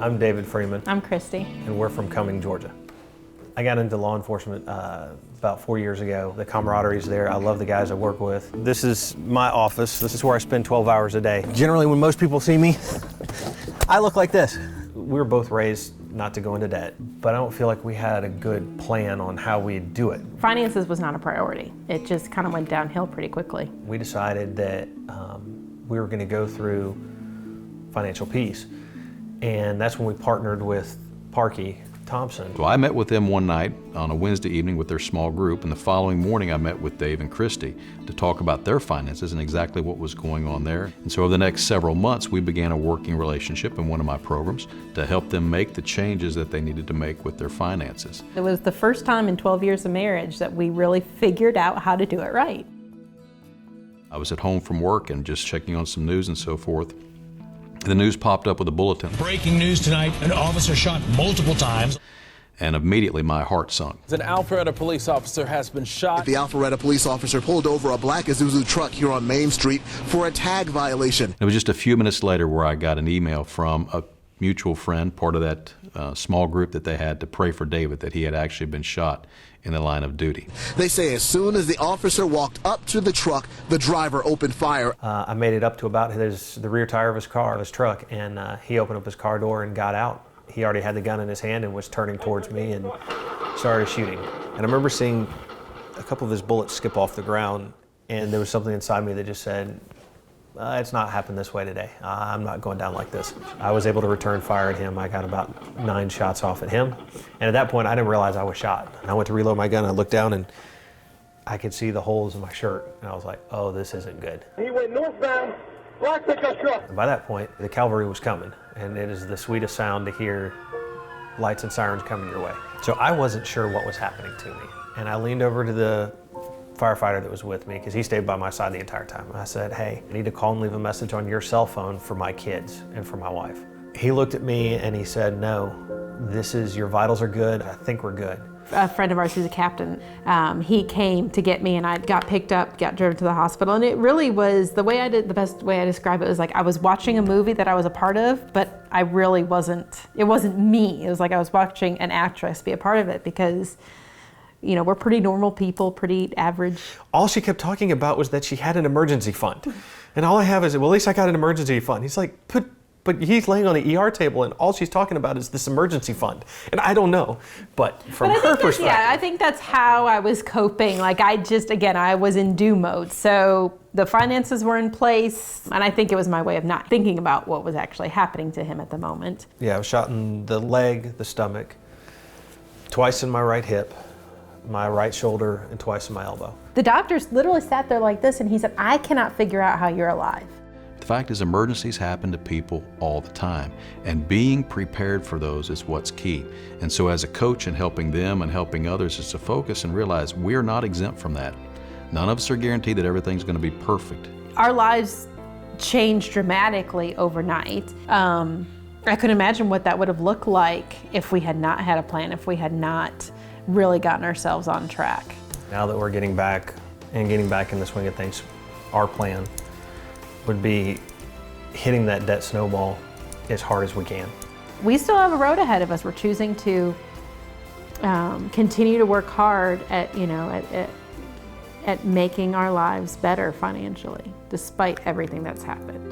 I'm David Freeman. I'm Christy. And we're from Cumming, Georgia. I got into law enforcement about 4 years ago. The camaraderie is there. I love the guys I work with. This is my office. This is where I spend 12 hours a day. Generally, when most people see me, I look like this. We were both raised not to go into debt, but I don't feel like we had a good plan on how we'd do it. Finances was not a priority. It just kind of went downhill pretty quickly. We decided that we were going to go through financial peace, and that's when we partnered with Parkey Thompson. So I met with them one night on a Wednesday evening with their small group, and the following morning I met with Dave and Christy to talk about their finances and exactly what was going on there. And so over the next several months we began a working relationship in one of my programs to help them make the changes that they needed to make with their finances. It was the first time in 12 years of marriage that we really figured out how to do it right. I was at home from work and just checking on some news and so forth. The news popped up with a bulletin. Breaking news tonight, an officer shot multiple times. And immediately my heart sunk. An Alpharetta police officer has been shot. The Alpharetta police officer pulled over a black Isuzu truck here on Main Street for a tag violation. It was just a few minutes later where I got an email from a mutual friend, part of that small group that they had, to pray for David, that he had actually been shot in the line of duty. They say as soon as the officer walked up to the truck, the driver opened fire. I made it up to about the rear tire of his truck, and he opened up his car door and got out. He already had the gun in his hand and was turning towards me and started shooting. And I remember seeing a couple of his bullets skip off the ground, and there was something inside me that just said, it's not happened this way today. I'm not going down like this. I was able to return fire at him. I got about 9 shots off at him. And at that point, I didn't realize I was shot. And I went to reload my gun, and I looked down, and I could see the holes in my shirt. And I was like, oh, this isn't good. He went northbound, black pickup truck. And by that point, the cavalry was coming. And it is the sweetest sound to hear lights and sirens coming your way. So I wasn't sure what was happening to me. And I leaned over to the firefighter that was with me, because he stayed by my side the entire time. I said, hey, I need to call and leave a message on your cell phone for my kids and for my wife. He looked at me and he said, no, your vitals are good. I think we're good. A friend of ours who's a captain, he came to get me, and I got picked up, got driven to the hospital. And it really was, the best way I describe it was like I was watching a movie that I was a part of, but I really it wasn't me. It was like I was watching an actress be a part of it, because we're pretty normal people, pretty average. All she kept talking about was that she had an emergency fund. And all I have is, well, at least I got an emergency fund. He's like, but he's laying on the ER table, and all she's talking about is this emergency fund. And I don't know, but from her perspective. Yeah, I think that's how I was coping. Like I was in do mode. So the finances were in place, and I think it was my way of not thinking about what was actually happening to him at the moment. Yeah, I was shot in the leg, the stomach, twice in my right hip, my right shoulder, and twice in my elbow. The doctors literally sat there like this, and he said, I cannot figure out how you're alive. The fact is, emergencies happen to people all the time, and being prepared for those is what's key. And so as a coach, and helping them and helping others, is to focus and realize we're not exempt from that. None of us are guaranteed that everything's going to be perfect. Our lives changed dramatically overnight. I couldn't imagine what that would have looked like if we had not had a plan, if we had not really gotten ourselves on track. Now that we're getting back in the swing of things, our plan would be hitting that debt snowball as hard as we can. We still have a road ahead of us. We're choosing to continue to work hard at making our lives better financially, despite everything that's happened.